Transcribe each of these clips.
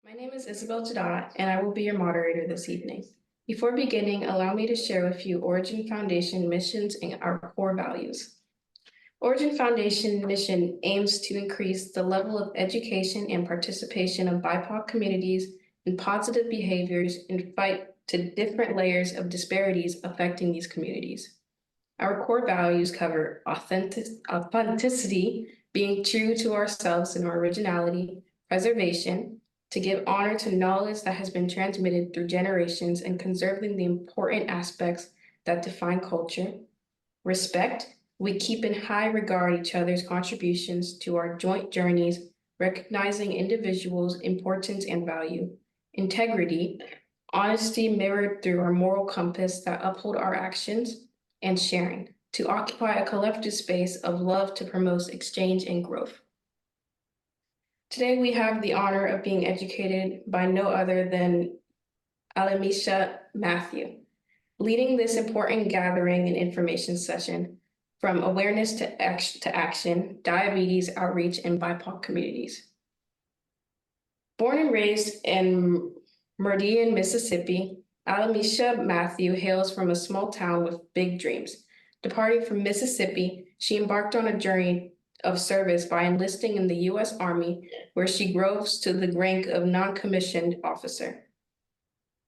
My name is Isabel Jada, and I will be your moderator this evening. Before beginning, allow me to share with you Origin Foundation missions and our core values. Origin Foundation mission aims to increase the level of education and participation of BIPOC communities in positive behaviors and fight to different layers of disparities affecting these communities. Our core values cover authenticity, being true to ourselves and our originality, preservation, to give honor to knowledge that has been transmitted through generations and conserving the important aspects that define culture, respect, we keep in high regard each other's contributions to our joint journeys, recognizing individuals' importance and value, integrity, honesty mirrored through our moral compass that uphold our actions, and sharing, to occupy a collective space of love to promote exchange and growth. Today, we have the honor of being educated by no other than Altamisha Matthew, leading this important gathering and information session from awareness to action, diabetes outreach in BIPOC communities. Born and raised in Meridian, Mississippi, Altamisha Matthew hails from a small town with big dreams. Departing from Mississippi, she embarked on a journey of service by enlisting in the U.S. Army, where she rose to the rank of non-commissioned officer.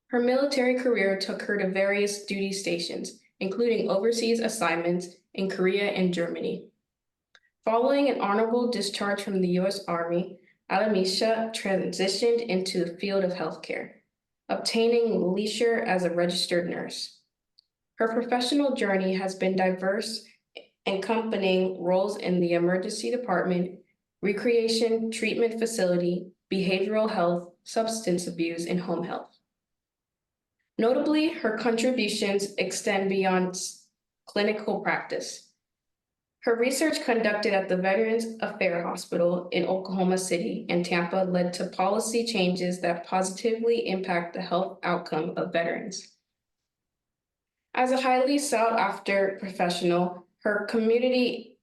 Her military career took her to various duty stations, including overseas assignments in Korea and Germany. Following an honorable discharge from the U.S. Army, Altamisha transitioned into the field of healthcare, obtaining leisure as a registered nurse. Her professional journey has been diverse, encompassing roles in the emergency department, recreation treatment facility, behavioral health, substance abuse, and home health. Notably, her contributions extend beyond clinical practice. Her research conducted at the Veterans Affairs Hospital in Oklahoma City and Tampa led to policy changes that positively impact the health outcome of veterans. As a highly sought-after professional, her community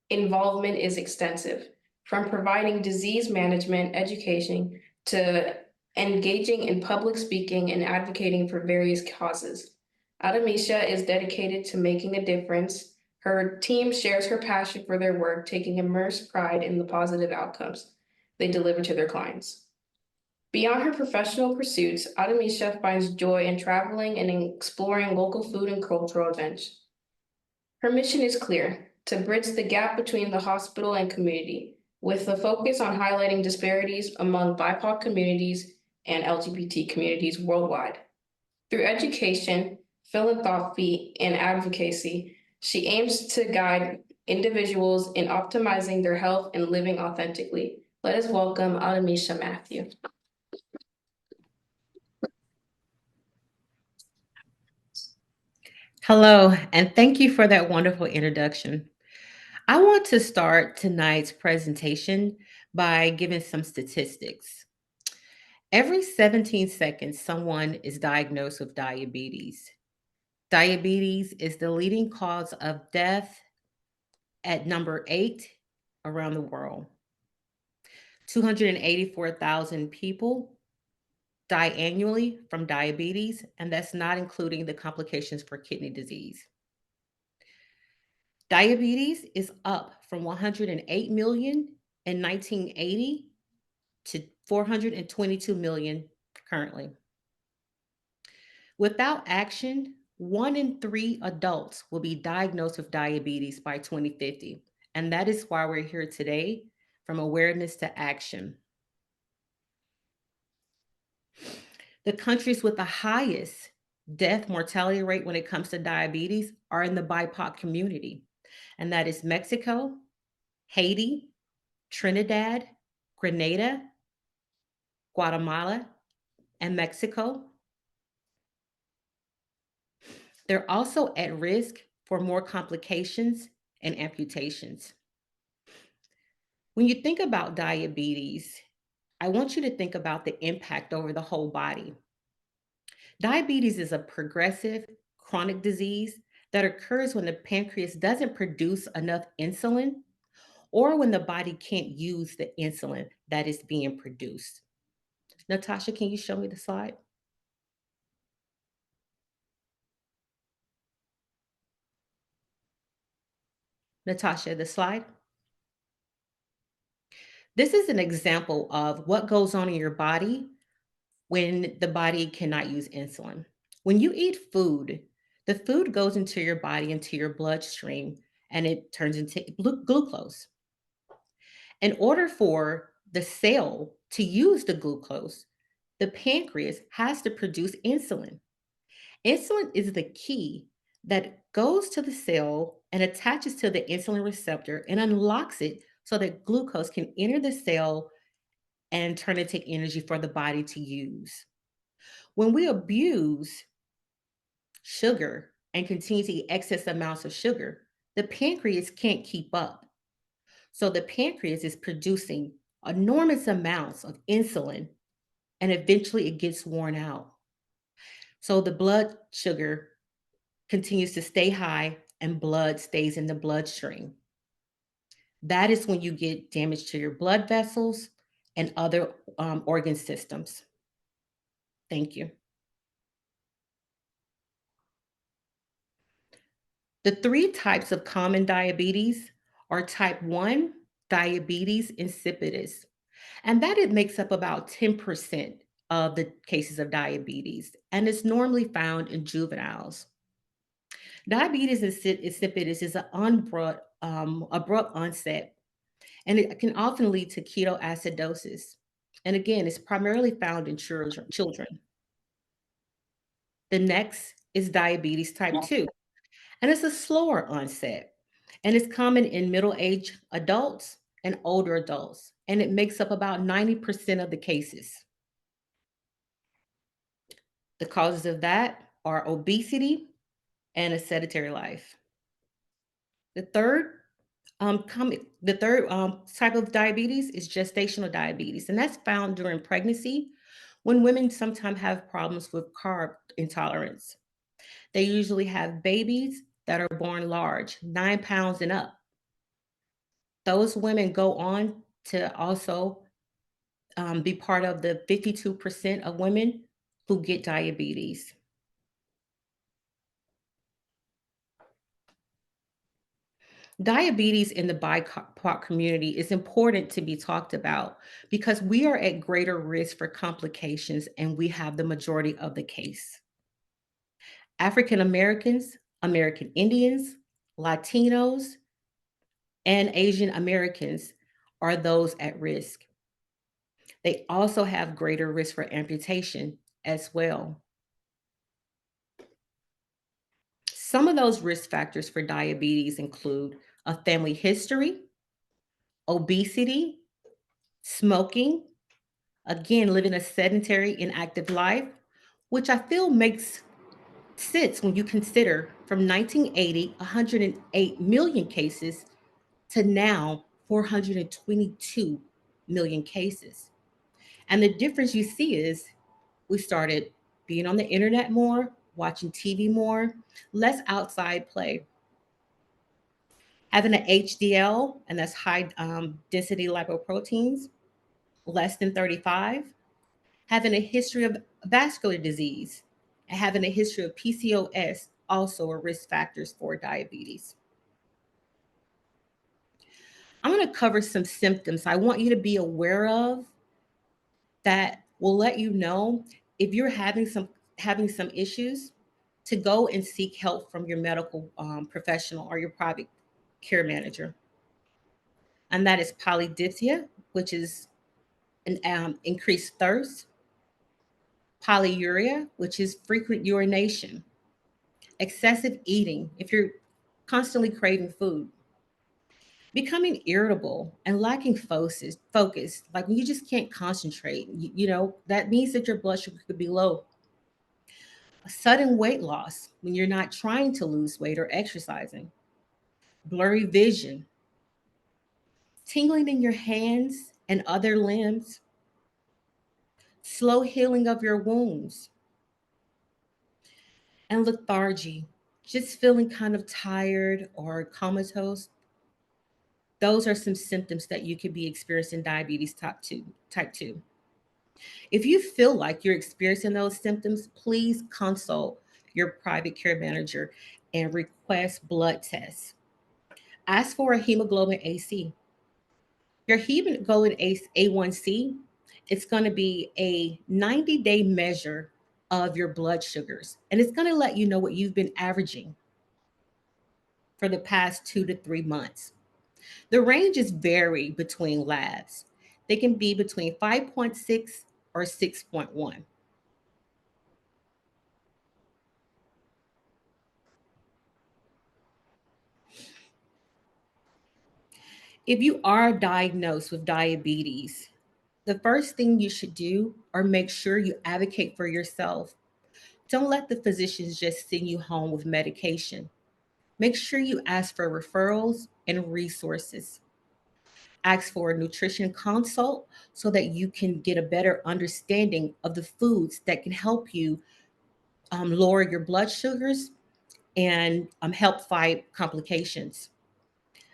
involvement is extensive, from providing disease management education to engaging in public speaking and advocating for various causes. Altamisha is dedicated to making a difference. Her team shares her passion for their work, taking immense pride in the positive outcomes they deliver to their clients. Beyond her professional pursuits, Altamisha finds joy in traveling and in exploring local food and cultural events. Her mission is clear: to bridge the gap between the hospital and community, with a focus on highlighting disparities among BIPOC communities and LGBT communities worldwide. Through education, philanthropy, and advocacy, she aims to guide individuals in optimizing their health and living authentically. Let us welcome Altamisha Matthew. Hello, and thank you for that wonderful introduction. I want to start tonight's presentation by giving some statistics. Every 17 seconds, someone is diagnosed with diabetes. Diabetes is the leading cause of death at number 8 around the world. 284,000 people die annually from diabetes, and that's not including the complications for kidney disease. Diabetes is up from 108 million in 1980 to 422 million currently. Without action, 1 in 3 adults will be diagnosed with diabetes by 2050. And that is why we're here today, from awareness to action. The countries with the highest death mortality rate when it comes to diabetes are in the BIPOC community, and that is Mexico, Haiti, Trinidad, Grenada, Guatemala, and Mexico. They're also at risk for more complications and amputations. When you think about diabetes, I want you to think about the impact over the whole body. Diabetes is a progressive chronic disease that occurs when the pancreas doesn't produce enough insulin or when the body can't use the insulin that is being produced. Natasha, can you show me the slide? Natasha, the slide. This is an example of what goes on in your body when the body cannot use insulin. When you eat food, the food goes into your body, into your bloodstream, and it turns into glucose. In order for the cell to use the glucose, the pancreas has to produce insulin. Insulin is the key that goes to the cell and attaches to the insulin receptor and unlocks it so that glucose can enter the cell and turn into energy for the body to use. When we abuse sugar and continue to eat excess amounts of sugar, the pancreas can't keep up. So the pancreas is producing enormous amounts of insulin and eventually it gets worn out. So the blood sugar continues to stay high and blood stays in the bloodstream. That is when you get damage to your blood vessels and other organ systems. Thank you. The three types of common diabetes are type 1 diabetes insipidus, and that it makes up about 10% of the cases of diabetes, and it's normally found in juveniles. Diabetes insipidus is an abrupt onset, and it can often lead to ketoacidosis. And again, it's primarily found in children. The next is diabetes type 2, and it's a slower onset, and it's common in middle-aged adults and older adults, and it makes up about 90% of the cases. The causes of that are obesity and a sedentary life. The third type of diabetes is gestational diabetes, and that's found during pregnancy when women sometimes have problems with carb intolerance. They usually have babies that are born large, 9 pounds and up. Those women go on to also be part of the 52% of women who get diabetes. Diabetes in the BIPOC community is important to be talked about because we are at greater risk for complications and we have the majority of the case. African Americans, American Indians, Latinos, and Asian Americans are those at risk. They also have greater risk for amputation as well. Some of those risk factors for diabetes include a family history, obesity, smoking, again, living a sedentary, inactive life, which I feel makes sense when you consider from 1980, 108 million cases to now 422 million cases. And the difference you see is we started being on the internet more, watching TV more, less outside play. Having an HDL, and that's high density lipoproteins, less than 35. Having a history of vascular disease, and having a history of PCOS also are risk factors for diabetes. I'm going to cover some symptoms I want you to be aware of that will let you know if you're having some issues to go and seek help from your medical professional or your private care manager. And that is polydipsia, which is an increased thirst, polyuria, which is frequent urination, excessive eating, if you're constantly craving food, becoming irritable and lacking focus, like when you just can't concentrate, that means that your blood sugar could be low. A sudden weight loss when you're not trying to lose weight or exercising, blurry vision, tingling in your hands and other limbs, slow healing of your wounds, and lethargy, just feeling kind of tired or comatose. Those are some symptoms that you could be experiencing diabetes type 2. If you feel like you're experiencing those symptoms, please consult your private care manager and request blood tests. Ask for a hemoglobin AC. Your hemoglobin A1C, it's going to be a 90-day measure of your blood sugars, and it's going to let you know what you've been averaging for the past 2 to 3 months. The ranges vary between labs. They can be between 5.6 or 6.1. If you are diagnosed with diabetes, the first thing you should do or make sure you advocate for yourself. Don't let the physicians just send you home with medication. Make sure you ask for referrals and resources. Ask for a nutrition consult so that you can get a better understanding of the foods that can help you lower your blood sugars and help fight complications.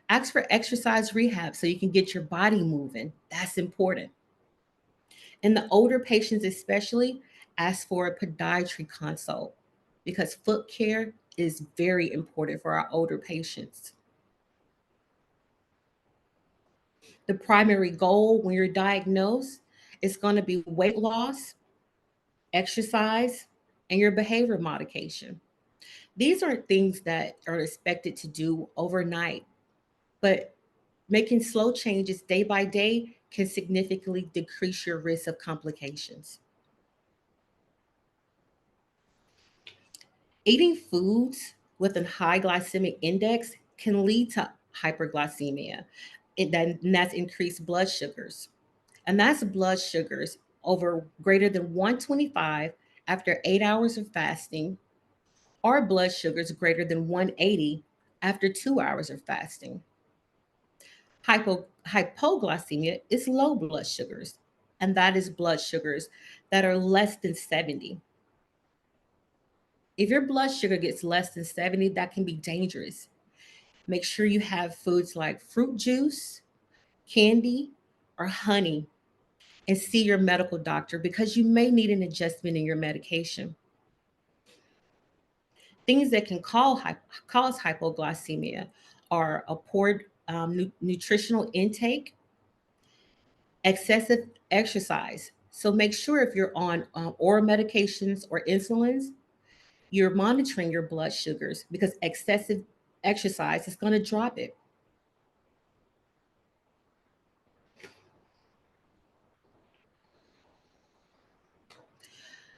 Ask for exercise rehab so you can get your body moving. That's important. In the older patients, especially, ask for a podiatry consult because foot care is very important for our older patients. The primary goal when you're diagnosed is going to be weight loss, exercise, and your behavior modification. These aren't things that are expected to do overnight, but making slow changes day by day can significantly decrease your risk of complications. Eating foods with a high glycemic index can lead to hyperglycemia. And that's increased blood sugars. And that's blood sugars over greater than 125 after 8 hours of fasting, or blood sugars greater than 180 after 2 hours of fasting. Hypoglycemia is low blood sugars, and that is blood sugars that are less than 70. If your blood sugar gets less than 70, that can be dangerous. Make sure you have foods like fruit juice, candy, or honey, and see your medical doctor because you may need an adjustment in your medication. Things that can cause hypoglycemia are a poor nutritional intake, excessive exercise. So make sure if you're on oral medications or insulins, you're monitoring your blood sugars because excessive exercise is going to drop it.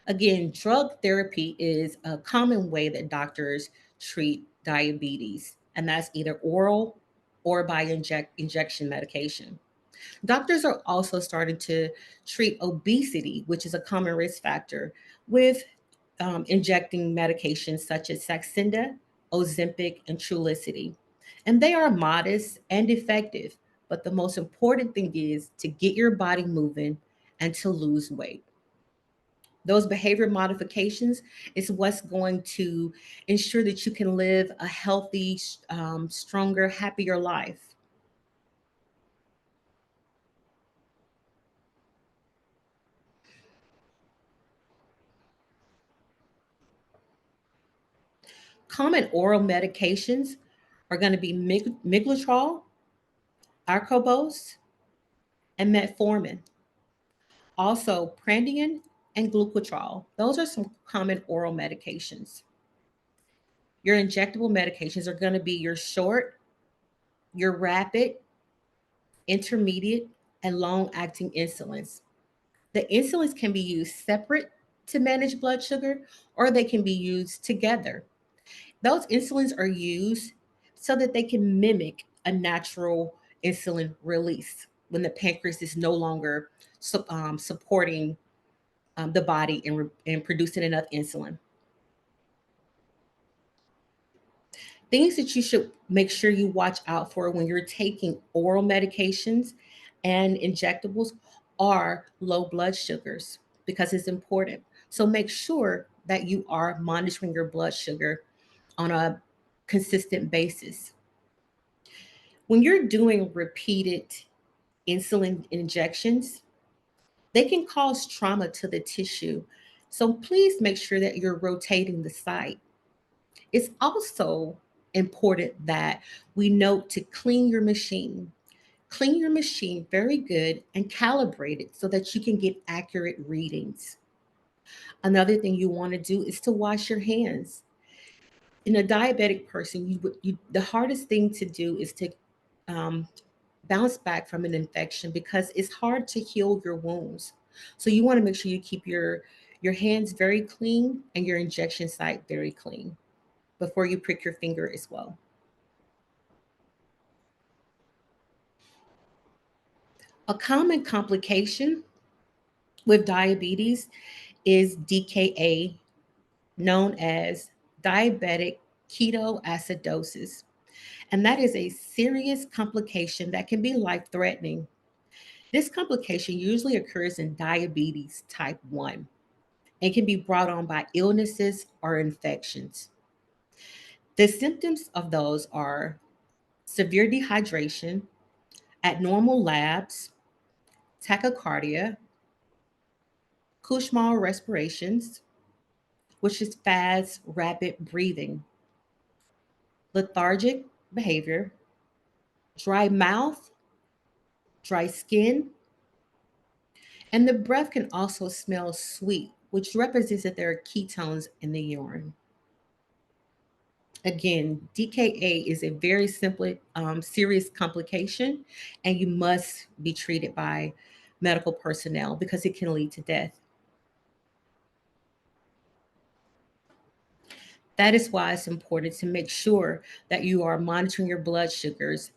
Again, drug therapy is a common way that doctors treat diabetes, and that's either oral or by injection medication. Doctors are also starting to treat obesity, which is a common risk factor, with injecting medications such as Saxenda, Ozempic, and Trulicity. And they are modest and effective, but the most important thing is to get your body moving and to lose weight. Those behavior modifications is what's going to ensure that you can live a healthy, stronger, happier life. Common oral medications are going to be miglotrol, arcobos, and metformin. Also, prandian and glucotrol. Those are some common oral medications. Your injectable medications are going to be your short, your rapid, intermediate, and long acting insulins. The insulins can be used separate to manage blood sugar, or they can be used together. Those insulins are used so that they can mimic a natural insulin release when the pancreas is no longer supporting the body in producing enough insulin. Things that you should make sure you watch out for when you're taking oral medications and injectables are low blood sugars because it's important. So make sure that you are monitoring your blood sugar on a consistent basis. When you're doing repeated insulin injections, They can cause trauma to the tissue. So please make sure that you're rotating the site. It's also important that we note to clean your machine. Clean your machine very good and calibrate it so that you can get accurate readings. Another thing you want to do is to wash your hands. In a diabetic person, the hardest thing to do is to um, bounce back from an infection because it's hard to heal your wounds. So you want to make sure you keep your hands very clean and your injection site very clean before you prick your finger as well. A common complication with diabetes is DKA, known as diabetic ketoacidosis. And that is a serious complication that can be life threatening. This complication usually occurs in diabetes type 1 and can be brought on by illnesses or infections. The symptoms of those are severe dehydration, abnormal labs, tachycardia, Kushmal respirations, which is fast, rapid breathing, lethargic behavior, dry mouth, dry skin, and the breath can also smell sweet, which represents that there are ketones in the urine. Again, DKA is a very simple, serious complication, and you must be treated by medical personnel because it can lead to death. That is why it's important to make sure that you are monitoring your blood sugars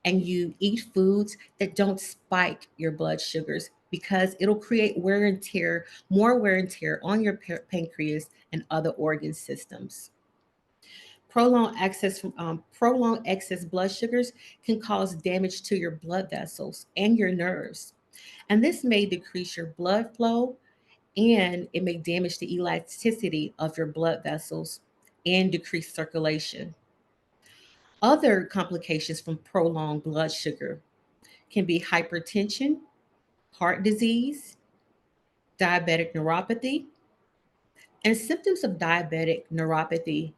and you eat foods that don't spike your blood sugars because it'll create wear and tear, more wear and tear on your pancreas and other organ systems. Prolonged excess blood sugars can cause damage to your blood vessels and your nerves. And this may decrease your blood flow and it may damage the elasticity of your blood vessels and decrease circulation. Other complications from prolonged blood sugar can be hypertension, heart disease, diabetic neuropathy, and symptoms of diabetic neuropathy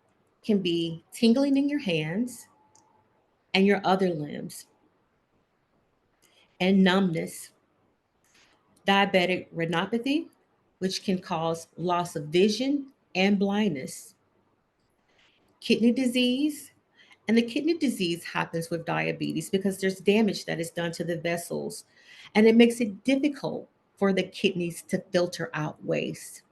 can be tingling in your hands and your other limbs, and numbness, diabetic retinopathy, which can cause loss of vision and blindness, kidney disease. And the kidney disease happens with diabetes because there's damage that is done to the vessels, and it makes it difficult for the kidneys to filter out waste.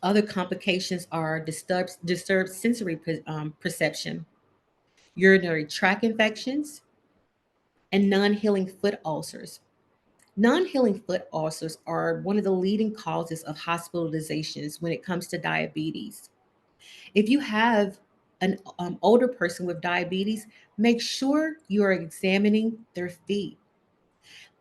Other complications are disturbed sensory perception, urinary tract infections, and non healing foot ulcers. Non healing foot ulcers are one of the leading causes of hospitalizations when it comes to diabetes. If you have an older person with diabetes, make sure you are examining their feet.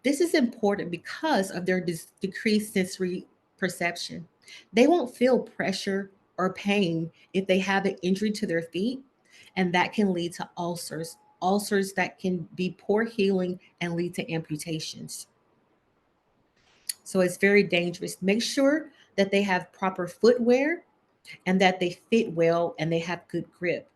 This is important because of their decreased sensory perception. They won't feel pressure or pain if they have an injury to their feet, and that can lead to ulcers that can be poor healing and lead to amputations. So it's very dangerous. Make sure that they have proper footwear and that they fit well and they have good grip.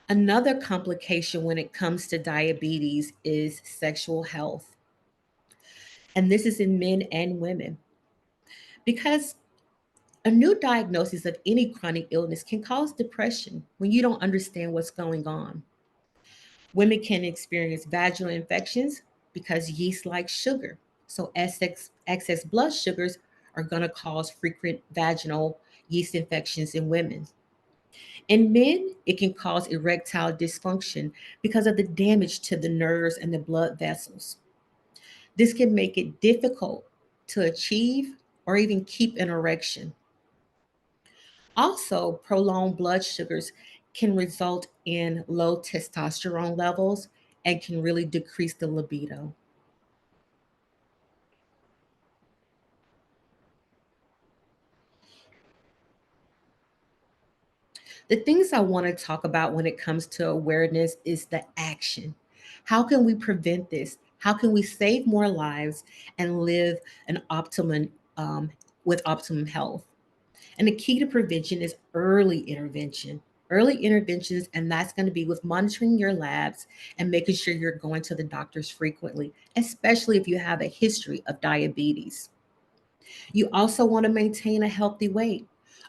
Another complication when it comes to diabetes is sexual health. And this is in men and women because a new diagnosis of any chronic illness can cause depression when you don't understand what's going on. Women can experience vaginal infections because yeast like sugar. So, excess blood sugars are going to cause frequent vaginal yeast infections in women. In men, it can cause erectile dysfunction because of the damage to the nerves and the blood vessels. This can make it difficult to achieve or even keep an erection. Also, prolonged blood sugars can result in low testosterone levels and can really decrease the libido. The things I want to talk about when it comes to awareness is the action. How can we prevent this? How can we save more lives and live an optimum with optimum health? And the key to prevention is early intervention. Early interventions, and that's going to be with monitoring your labs and making sure you're going to the doctors frequently, especially if you have a history of diabetes. You also want to maintain a healthy weight.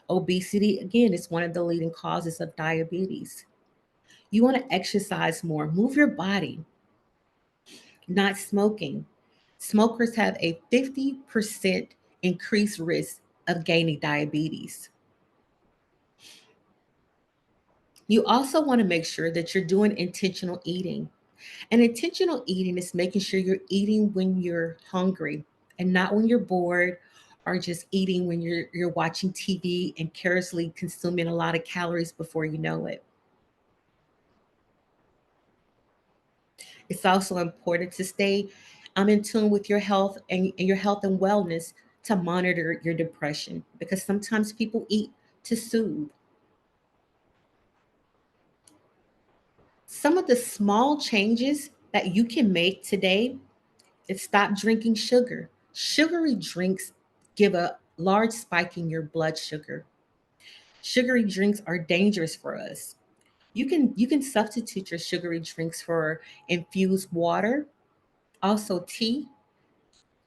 Obesity, again, is one of the leading causes of diabetes. You want to exercise more, move your body, not smoking. Smokers have a 50% increased risk of gaining diabetes. You also want to make sure that you're doing intentional eating. And intentional eating is making sure you're eating when you're hungry and not when you're bored or just eating when you're watching TV and carelessly consuming a lot of calories before you know it. It's also important to stay in tune with your health and your health and wellness to monitor your depression because sometimes people eat to soothe. Some of the small changes that you can make today is stop drinking sugar. Sugary drinks give a large spike in your blood sugar. Sugary drinks are dangerous for us. You can substitute your sugary drinks for infused water, also tea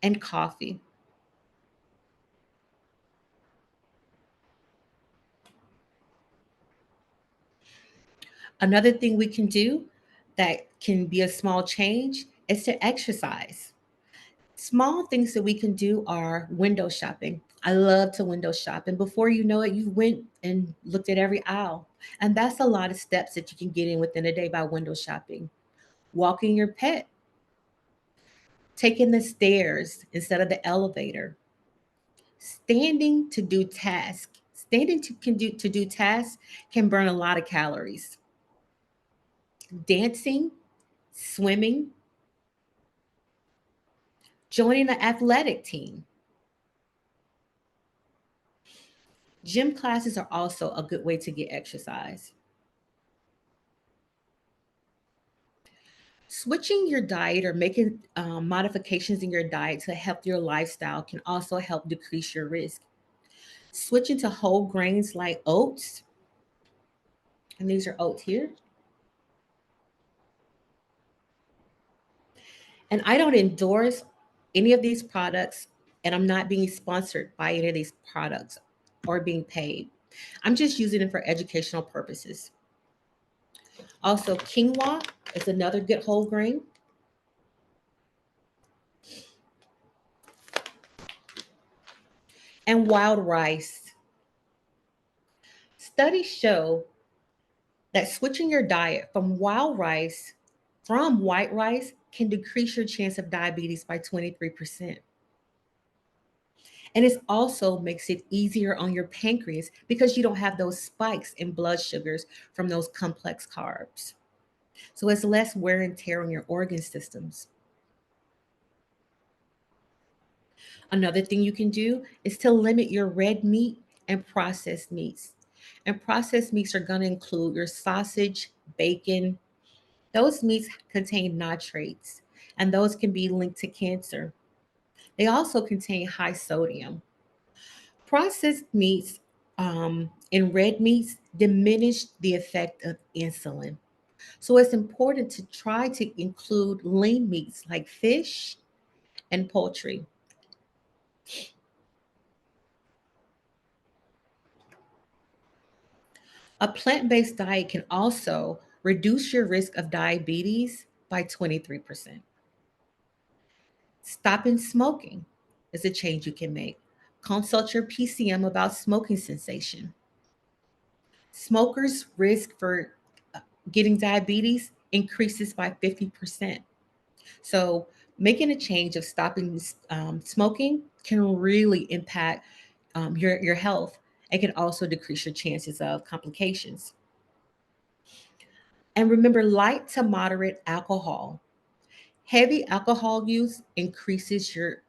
and coffee. Another thing we can do that can be a small change is to exercise. Small things that we can do are window shopping. I love to window shop. And before you know it, you went and looked at every aisle. And that's a lot of steps that you can get in within a day by window shopping. Walking your pet, taking the stairs instead of the elevator, standing to do tasks. Standing to do tasks can burn a lot of calories. Dancing, swimming, joining an athletic team. Gym classes are also a good way to get exercise. Switching your diet or making modifications in your diet to a healthier lifestyle can also help decrease your risk. Switching to whole grains like oats, and these are oats here. And I don't endorse any of these products, and I'm not being sponsored by any of these products or being paid. I'm just using it for educational purposes. Also, quinoa is another good whole grain, and wild rice. Studies show that switching your diet from white rice can decrease your chance of diabetes by 23%. And it also makes it easier on your pancreas because you don't have those spikes in blood sugars from those complex carbs. So it's less wear and tear on your organ systems. Another thing you can do is to limit your red meat and processed meats. And processed meats are going to include your sausage, bacon. Those meats contain nitrates, and those can be linked to cancer. They also contain high sodium. Processed meats and red meats diminish the effect of insulin. So it's important to try to include lean meats like fish and poultry. A plant based diet can also reduce your risk of diabetes by 23%. Stopping smoking is a change you can make. Consult your PCM about smoking cessation. Smokers' risk for getting diabetes increases by 50%. So, making a change of stopping smoking can really impact your health. It can also decrease your chances of complications. And remember, light to moderate alcohol. Heavy alcohol use increases your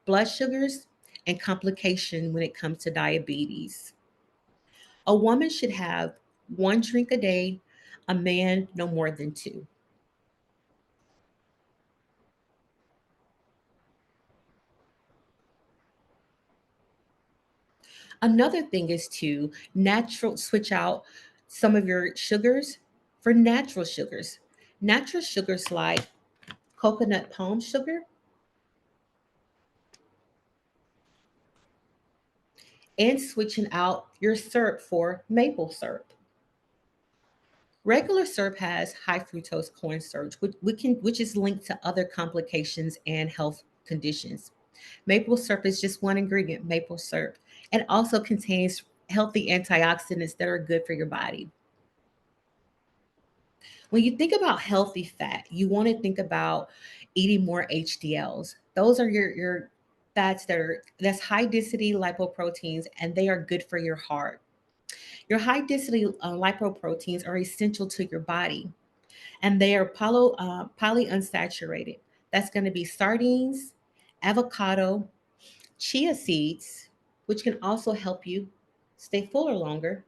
blood sugars and complication when it comes to diabetes. A woman should have one drink a day, a man no more than two. Another thing is to natural switch out some of your sugars for natural sugars. Natural sugars like coconut palm sugar and switching out your syrup for maple syrup. Regular syrup has high fructose corn syrup, which is linked to other complications and health conditions. Maple syrup is just one ingredient, maple syrup, and also contains healthy antioxidants that are good for your body. When you think about healthy fat, you want to think about eating more HDLs. Those are your fats that's high density lipoproteins, and they are good for your heart. Your high density lipoproteins are essential to your body, and they are polyunsaturated. That's going to be sardines, avocado, chia seeds, which can also help you stay fuller longer,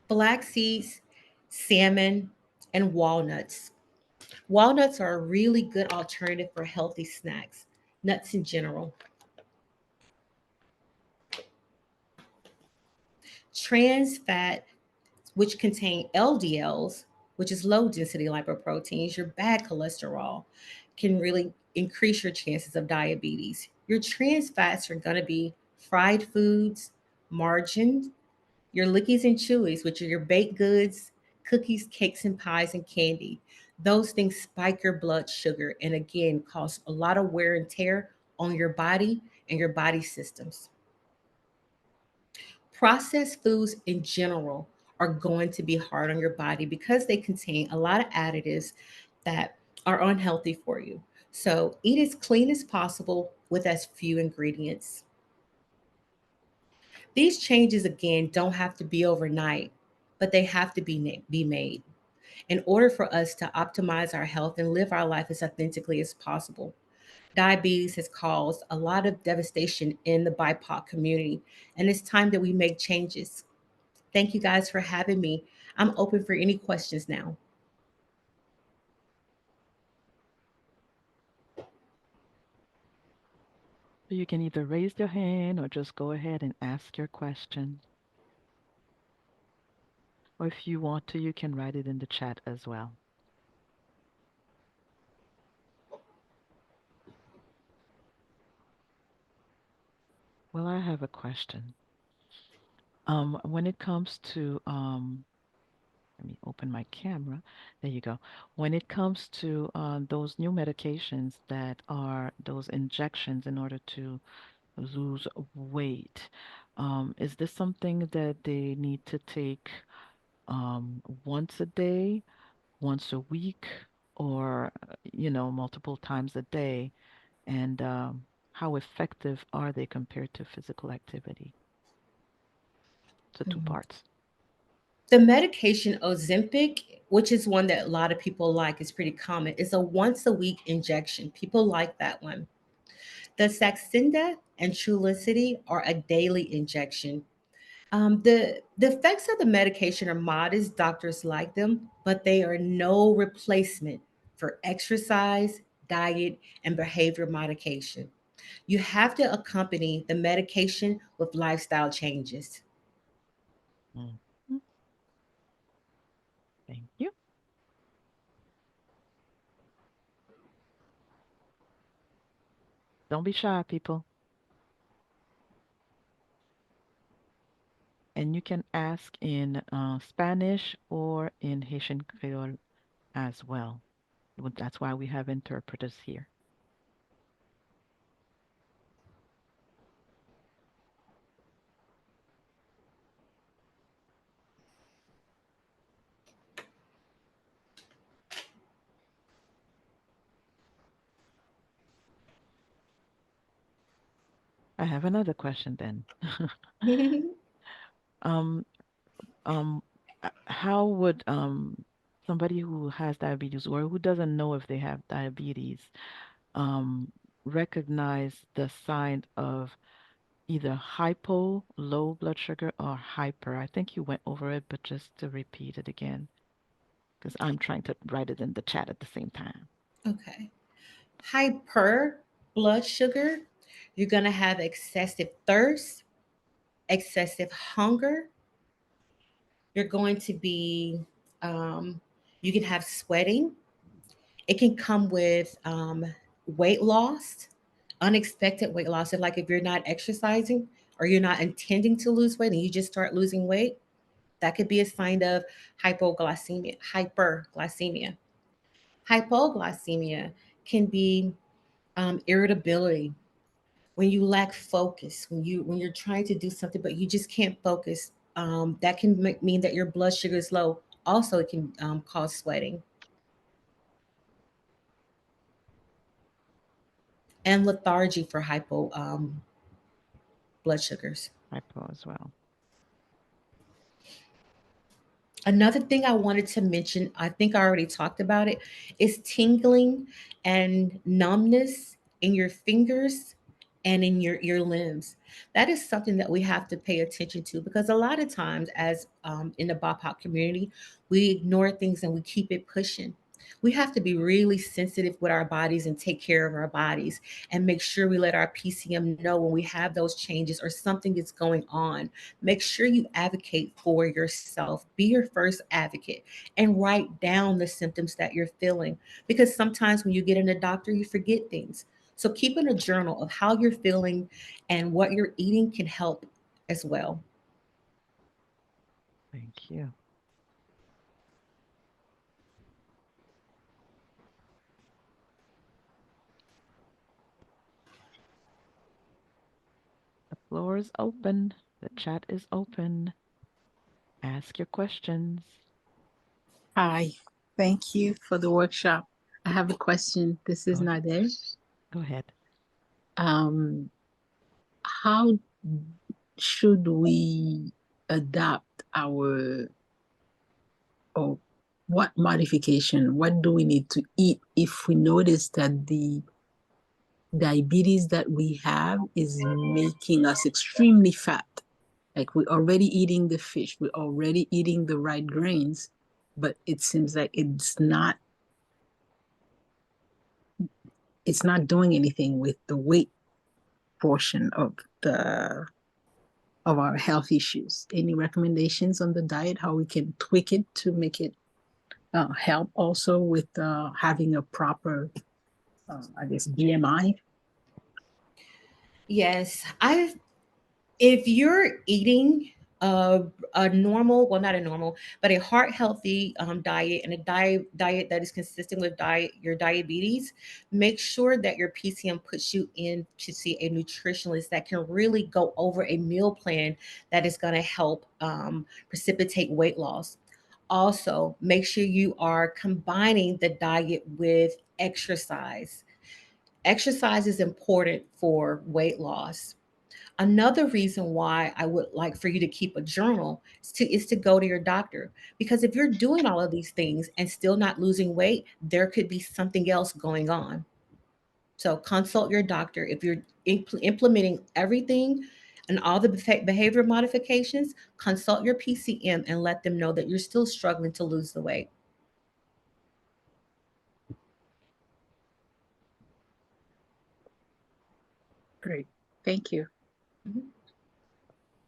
flax seeds, salmon, and walnuts. Walnuts are a really good alternative for healthy snacks, nuts in general. Trans fat, which contain LDLs, which is low density lipoproteins, your bad cholesterol, can really increase your chances of diabetes. Your trans fats are going to be fried foods, margarine, your lickies and chewies, which are your baked goods, cookies, cakes, and pies, and candy. Those things spike your blood sugar and again cause a lot of wear and tear on your body and your body systems. Processed foods in general are going to be hard on your body because they contain a lot of additives that are unhealthy for you. So eat as clean as possible with as few ingredients. These changes again don't have to be overnight, but they have to be made in order for us to optimize our health and live our life as authentically as possible. Diabetes has caused a lot of devastation in the BIPOC community, and it's time that we make changes. Thank you guys for having me. I'm open for any questions now. So you can either raise your hand or just go ahead and ask your question. Or if you want to, you can write it in the chat as well. Well, I have a question. When it comes to let me open my camera. There you go. When it comes to those new medications that are those injections in order to lose weight, is this something that they need to take once a day, once a week, or multiple times a day? And how effective are they compared to physical activity? So two Mhm. parts. The medication Ozempic, which is one that a lot of people like, is pretty common. It's a once a week injection. People like that one. The Saxenda and Trulicity are a daily injection. The effects of the medication are modest. Doctors like them, but they are no replacement for exercise, diet, and behavior modification. You have to accompany the medication with lifestyle changes. Mhm. Thank you. Don't be shy, people. And you can ask in Spanish or in Haitian Creole as well. That's why we have interpreters here. I have another question then. um, um, how would somebody who has diabetes or who doesn't know if they have diabetes um, recognize the sign of either hypo, low blood sugar, or hyper. I think you went over it, but just to repeat it again, because I'm trying to write it in the chat at the same time. Okay. Hyper blood sugar, you're going to have excessive thirst, excessive hunger. You're going to be, um, you can have sweating. It can come with weight loss, unexpected weight loss. If, like, if you're not exercising or you're not intending to lose weight and you just start losing weight, that could be a sign of hypoglycemia, hyperglycemia. Hypoglycemia can be irritability, when you lack focus, when you're trying to do something but you just can't focus. That can mean that your blood sugar is low. Also, it can cause sweating and lethargy for hypo blood sugars. Hypo as well. Another thing I wanted to mention, I think I already talked about it, is tingling and numbness in your fingers and in your limbs. That is something that we have to pay attention to, because a lot of times, as in the BIPOC community, we ignore things and we keep it pushing. We have to be really sensitive with our bodies and take care of our bodies and make sure we let our PCM know when we have those changes or something is going on. Make sure you advocate for yourself. Be your first advocate and write down the symptoms that you're feeling, because sometimes when you get in a doctor, you forget things. So keeping a journal of how you're feeling and what you're eating can help as well. Thank you. The floor is open. The chat is open. Ask your questions. Hi, thank you for the workshop. I have a question. This is Go ahead. Nader. Go ahead. Um, how should we adapt our, or what modification, what do we need to eat if we notice that the diabetes that we have is making us extremely fat? Like we're already eating the fish, we're already eating the right grains, but it seems like it's not doing anything with the weight portion the of our health issues. Any recommendations on the diet, how we can tweak it to make it help also with having a proper, I guess, BMI? Yes, I if you're eating a, a normal, well, not a normal, but a heart healthy diet, and a diet that is consistent with your diabetes, make sure that your PCM puts you in to see a nutritionist that can really go over a meal plan that is going to help precipitate weight loss. Also, make sure you are combining the diet with exercise. Exercise is important for weight loss. Another reason why I would like for you to keep a journal is to go to your doctor, because if you're doing all of these things and still not losing weight, there could be something else going on. So consult your doctor. If you're implementing everything and all the behavior modifications, consult your PCM and let them know that you're still struggling to lose the weight. Great. Thank you. Mhm.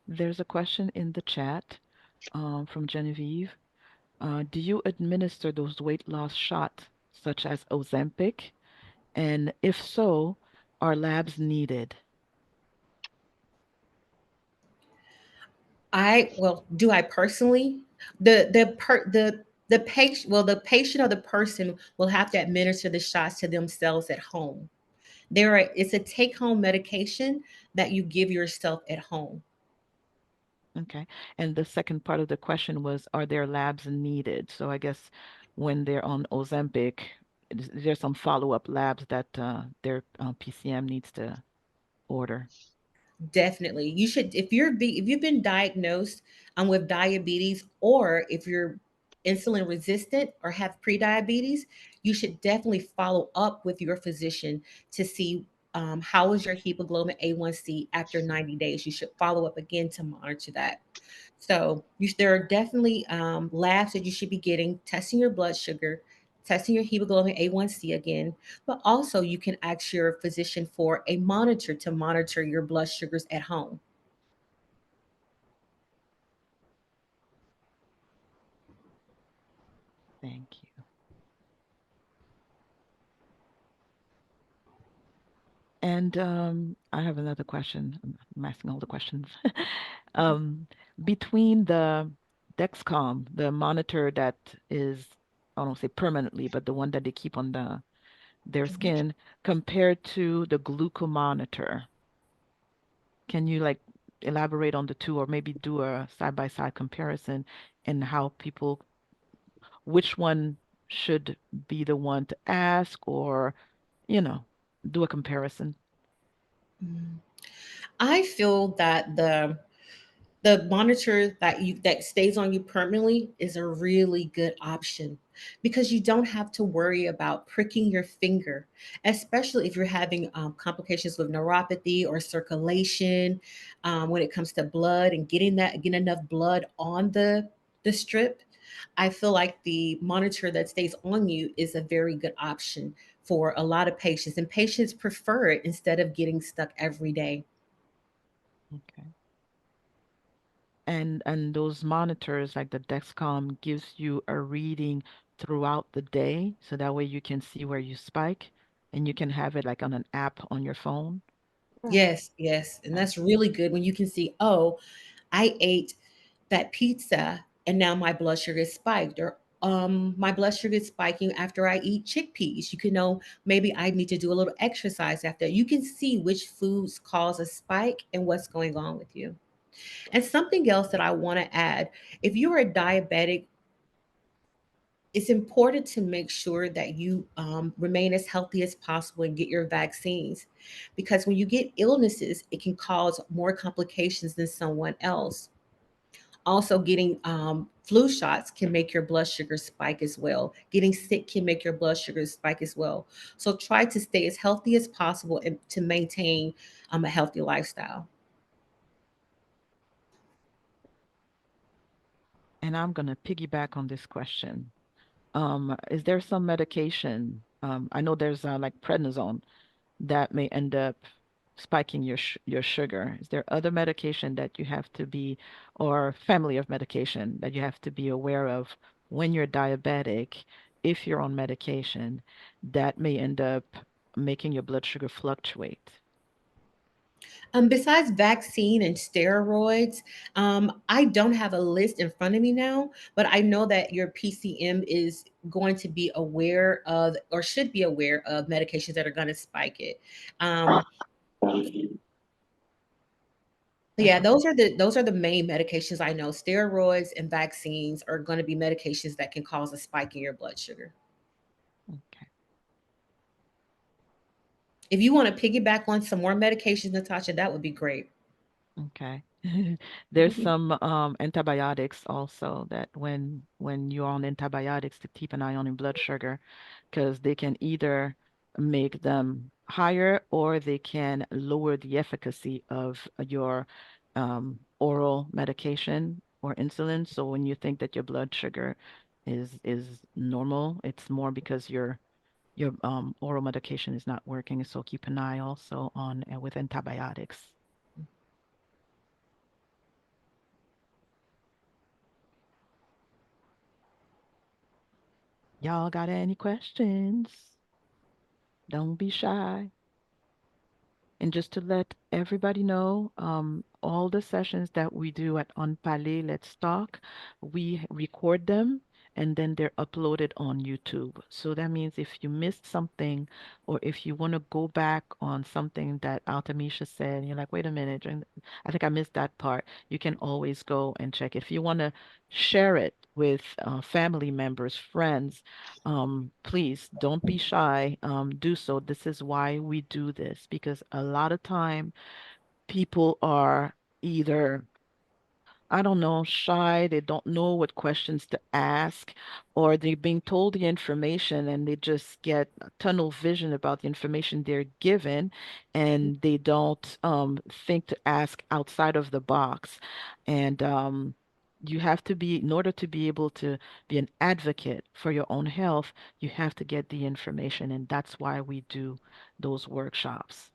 There's a question in the chat from Genevieve. Do you administer those weight loss shots, such as Ozempic? And if so, are labs needed? Do I personally? The patient, well, the patient or the person will have to administer the shots to themselves at home. It's a take home medication that you give yourself at home. Okay. And the second part of the question was, are there labs needed? So I guess when they're on Ozempic, there's some follow-up labs that their PCM needs to order. Definitely. You should, if you've been diagnosed with diabetes, or if you're insulin resistant or have pre-diabetes, you should definitely follow up with your physician to see how is your hemoglobin A1C after 90 days. You should follow up again to monitor that. So there are definitely labs that you should be getting, testing your blood sugar, testing your hemoglobin A1C again, but also you can ask your physician for a monitor to monitor your blood sugars at home. Thank you. And I have another question. I'm asking all the questions. um, Between the Dexcom, the monitor that is, I don't say permanently, but the one that they keep on their skin, compared to the glucomonitor, can you like elaborate on the two, or maybe do a side-by-side comparison and how people, which one should be the one to ask, or, you know, do a comparison? Mm. I feel that the monitor that stays on you permanently is a really good option because you don't have to worry about pricking your finger, especially if you're having complications with neuropathy or circulation, when it comes to blood and getting enough blood on the strip. I feel like the monitor that stays on you is a very good option for a lot of patients, and patients prefer it instead of getting stuck every day. Okay. And those monitors like the Dexcom gives you a reading throughout the day, so that way you can see where you spike, and you can have it like on an app on your phone. Yes, yes. And Okay. that's really good when you can see, oh, I ate that pizza and now my blood sugar is spiked, or my blood sugar is spiking after I eat chickpeas. You can know maybe I need to do a little exercise after. You can see which foods cause a spike and what's going on with you. And something else that I want to add, if you are a diabetic, it's important to make sure that you remain as healthy as possible and get your vaccines, because when you get illnesses, it can cause more complications than someone else. Also, getting flu shots can make your blood sugar spike as well. Getting sick can make your blood sugar spike as well. So try to stay as healthy as possible and to maintain a healthy lifestyle. And I'm gonna piggyback on this question. Is there some medication? I know there's like prednisone that may end up spiking your sugar. Is there other medication that you have to be, or family of medication that you have to be aware of when you're diabetic, if you're on medication, that may end up making your blood sugar fluctuate? Besides vaccine and steroids, I don't have a list in front of me now, but I know that your PCM is going to be aware of, or should be aware of, medications that are going to spike it. Um, That's yeah, okay. those are the main medications I know. Steroids and vaccines are going to be medications that can cause a spike in your blood sugar. Okay. If you want to piggyback on some more medications, Natasha, that would be great. Okay. There's some antibiotics also that when you're on antibiotics, to keep an eye on your blood sugar, because they can either make them higher, or they can lower the efficacy of your oral medication or insulin. So when you think that your blood sugar is normal, it's more because your oral medication is not working. So keep an eye also on with antibiotics. Y'all got any questions? Don't be shy. And just to let everybody know, all the sessions that we do at On Palais Let's Talk, we record them and then they're uploaded on YouTube. So that means if you missed something, or if you want to go back on something that Altamisha said, and you're like, wait a minute, I think I missed that part, you can always go and check. If you want to share it with family members, friends, please don't be shy. Do so. This is why we do this, because a lot of time people are either I don't know, shy. They don't know what questions to ask, or they're being told the information and they just get a tunnel vision about the information they're given, and they don't think to ask outside of the box. And you have to be, in order to be able to be an advocate for your own health, you have to get the information, and that's why we do those workshops.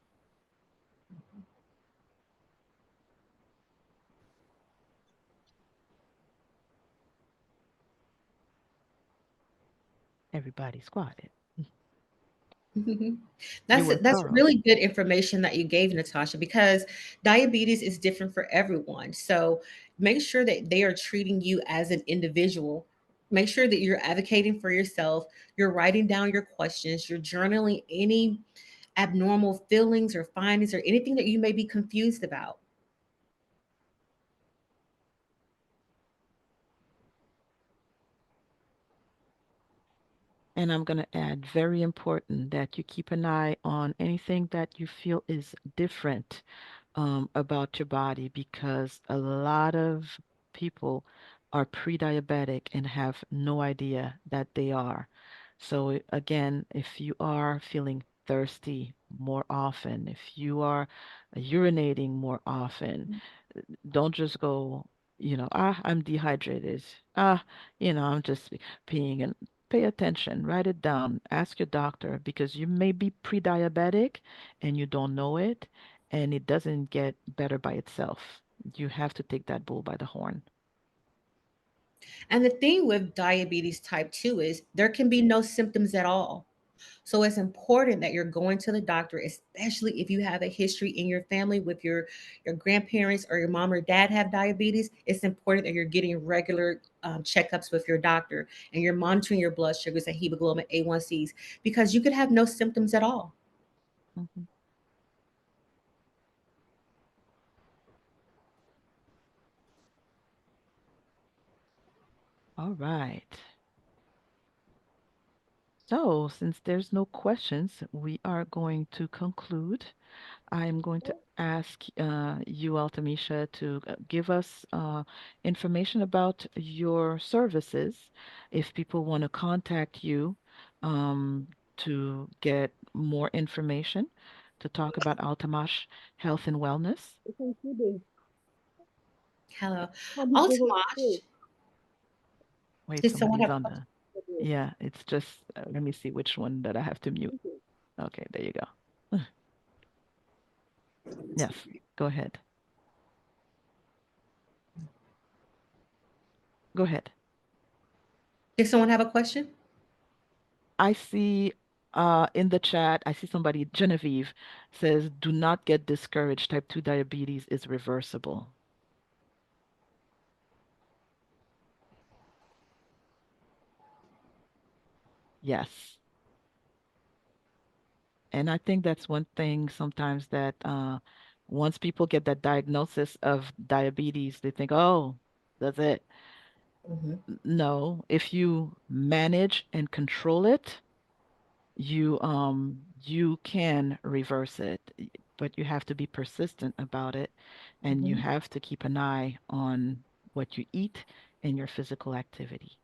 Everybody's quiet. Mhm. You That's were that's thorough. really good information that you gave, Natasha, because diabetes is different for everyone. So make sure that they are treating you as an individual. Make sure that you're advocating for yourself. You're writing down your questions. You're journaling any abnormal feelings or findings or anything that you may be confused about. And I'm going to add, very important that you keep an eye on anything that you feel is different about your body, because a lot of people are pre-diabetic and have no idea that they are. So again, if you are feeling thirsty more often, if you are urinating more often, don't just go, I'm dehydrated. Ah, I'm just peeing, and pay attention, write it down, ask your doctor, because you may be pre-diabetic and you don't know it, and it doesn't get better by itself. You have to take that bull by the horn. And the thing with diabetes type 2 is there can be no symptoms at all. So it's important that you're going to the doctor, especially if you have a history in your family with your grandparents or your mom or dad have diabetes. It's important that you're getting regular checkups with your doctor and you're monitoring your blood sugars and hemoglobin A1Cs because you could have no symptoms at all. Mhm. All right. So, since there's no questions, we are going to conclude. I'm going to ask you, Altamisha, to give us information about your services if people want to contact you to get more information, to talk about Altamash health and wellness. Hello. Altamash, Wait, did someone somebody's have on the, yeah, it's just, let me see which one that I have to mute. Okay, there you go. Yes, go ahead. Go ahead. did someone have a question? I see in the chat, I see somebody, Genevieve, says, do not get discouraged. Type 2 diabetes is reversible. Yes. And I think that's one thing sometimes that once people get that diagnosis of diabetes, they think, oh, that's it. Mhm. No, if you manage and control it, you can reverse it, but you have to be persistent about it, and you Mhm. have to keep an eye on what you eat and your physical activity.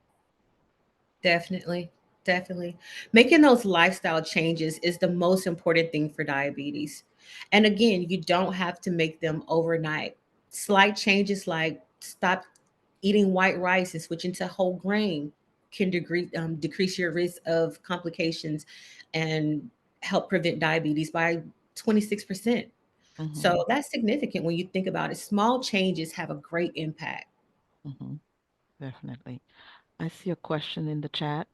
Definitely. Definitely. Making those lifestyle changes is the most important thing for diabetes. And again, you don't have to make them overnight. Slight changes like stop eating white rice and switching to whole grain can decrease your risk of complications and help prevent diabetes by 26%. Mm-hmm, So that's significant when you think about it. Small changes have a great impact. mm-hmm, definitely. I see a question in the chat.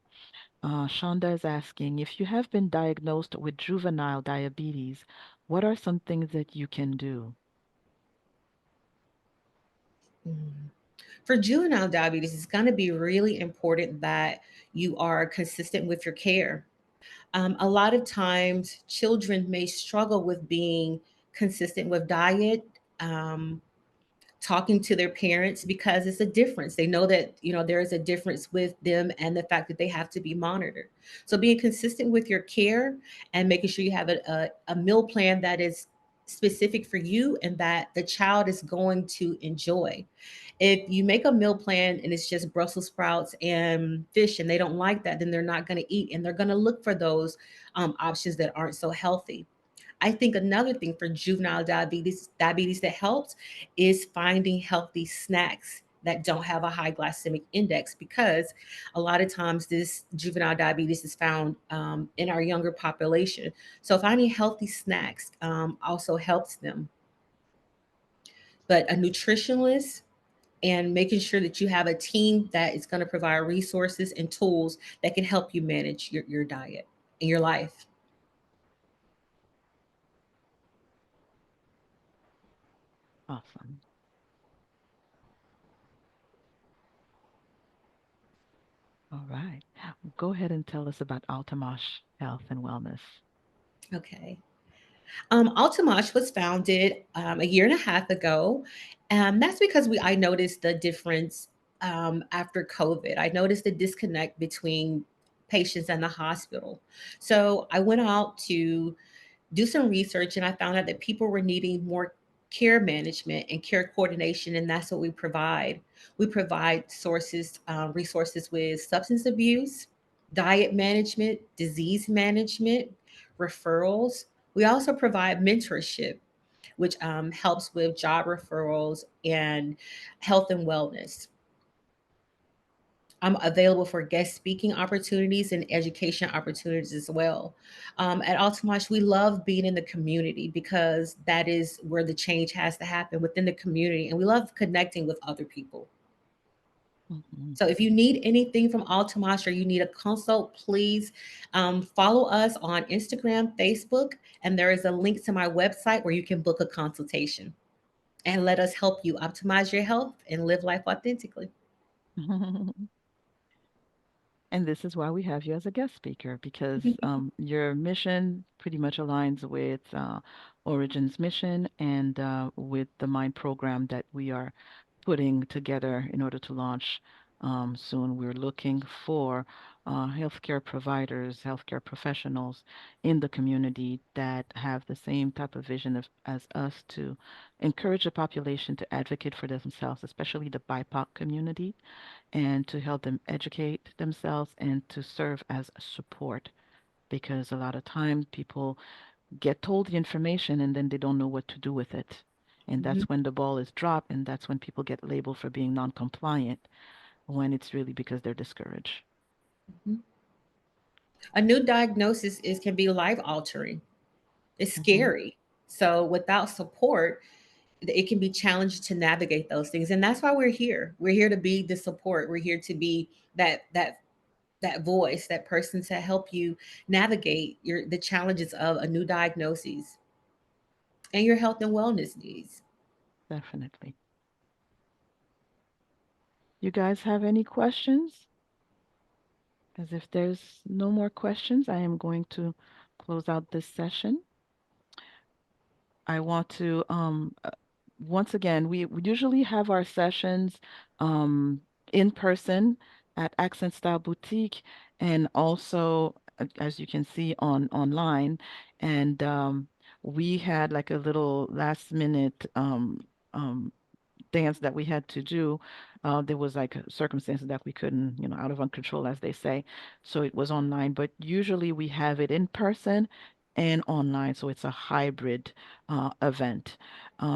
Shonda is asking, if you have been diagnosed with juvenile diabetes, what are some things that you can do? Mm. For juvenile diabetes, it's going to be really important that you are consistent with your care. A lot of times, children may struggle with being consistent with diet, talking to their parents because it's a difference. They know that there is a difference with them and the fact that they have to be monitored. So being consistent with your care and making sure you have a meal plan that is specific for you and that the child is going to enjoy. If you make a meal plan and it's just Brussels sprouts and fish and they don't like that, then they're not going to eat and they're going to look for those options that aren't so healthy. I think another thing for juvenile diabetes that helps is finding healthy snacks that don't have a high glycemic index, because a lot of times this juvenile diabetes is found in our younger population. So finding healthy snacks also helps them. But a nutritionist and making sure that you have a team that is going to provide resources and tools that can help you manage your diet and your life. Awesome. All right. Go ahead and tell us about Altamash Health and Wellness. Okay. Altamash was founded a year and a half ago. That's because I noticed the difference after COVID. I noticed the disconnect between patients and the hospital. So I went out to do some research and I found out that people were needing more care management and care coordination, and that's what we provide. We provide resources with substance abuse, diet management, disease management, referrals. We also provide mentorship, which helps with job referrals and health and wellness. I'm available for guest speaking opportunities and education opportunities as well. At Altamash, we love being in the community because that is where the change has to happen within the community. And we love connecting with other people. Mhm. So if you need anything from Altamash or you need a consult, please follow us on Instagram, Facebook, and there is a link to my website where you can book a consultation and let us help you optimize your health and live life authentically. And this is why we have you as a guest speaker, because your mission pretty much aligns with Origin's mission and with the MIND program that we are putting together in order to launch soon. We're looking for healthcare providers, healthcare professionals in the community that have the same type of vision as us to encourage the population to advocate for themselves, especially the BIPOC community, and to help them educate themselves and to serve as support, because a lot of time people get told the information and then they don't know what to do with it. And Mhm, that's when the ball is dropped, and that's when people get labeled for being non-compliant, when it's really because they're discouraged. mhm. A new diagnosis can be life altering. It's Hmm. scary. So without support, it can be challenging to navigate those things. And that's why we're here. We're here to be the support. We're here to be that voice, that person to help you navigate the challenges of a new diagnosis and your health and wellness needs. Definitely. You guys have any questions? As if there's no more questions, I am going to close out this session. I want to once again, we usually have our sessions um, in person at Accent Style Boutique, and also as you can see online. And we had like a little last minute dance that we had to do. There was like circumstances that we couldn't, out of our control, as they say. So it was online, but usually we have it in person and online. So it's a hybrid event.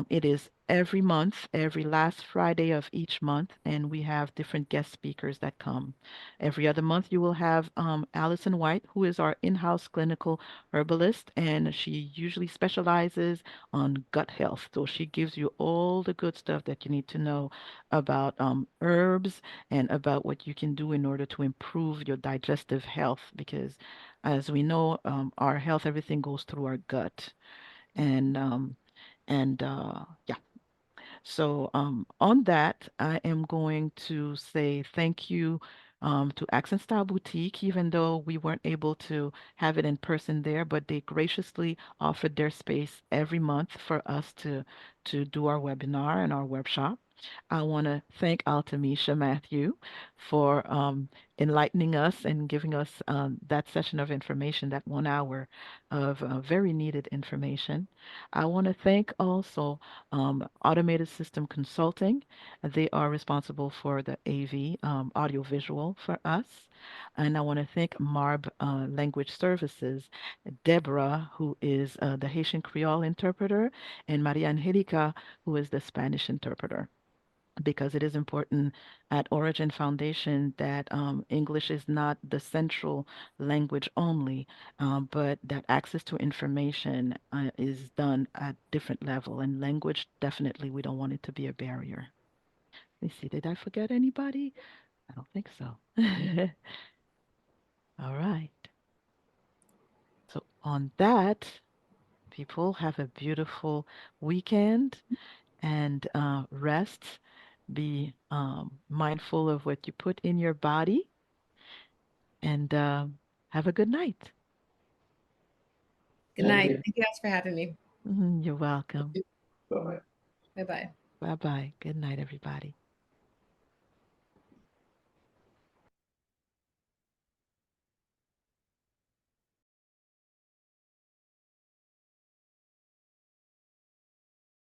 It is every month, every last Friday of each month, and we have different guest speakers that come. Every other month, you will have Allison White, who is our in-house clinical herbalist, and she usually specializes on gut health. So she gives you all the good stuff that you need to know about herbs and about what you can do in order to improve your digestive health. Because as we know, our health, everything goes through our gut. And yeah. So on that, I am going to say thank you to Accent Style Boutique, even though we weren't able to have it in person there, but they graciously offered their space every month for us to do our webinar and our workshop. I want to thank Altamisha Matthew for enlightening us and giving us that session of information, that 1 hour of very needed information. I want to thank also Automated System Consulting. They are responsible for the AV, audiovisual for us. And I want to thank MARB Language Services, Deborah, who is the Haitian Creole interpreter, and Maria Angelica, who is the Spanish interpreter, because it is important at Origin Foundation that English is not the central language only, but that access to information is done at different level. And language, definitely, we don't want it to be a barrier. Let me see, did I forget anybody? I don't think so. All right. So on that, people have a beautiful weekend and rest. Be mindful of what you put in your body, and have a good night. Good night. Thank you guys for having me. You're welcome. Bye. Bye bye. Bye bye. Good night, everybody.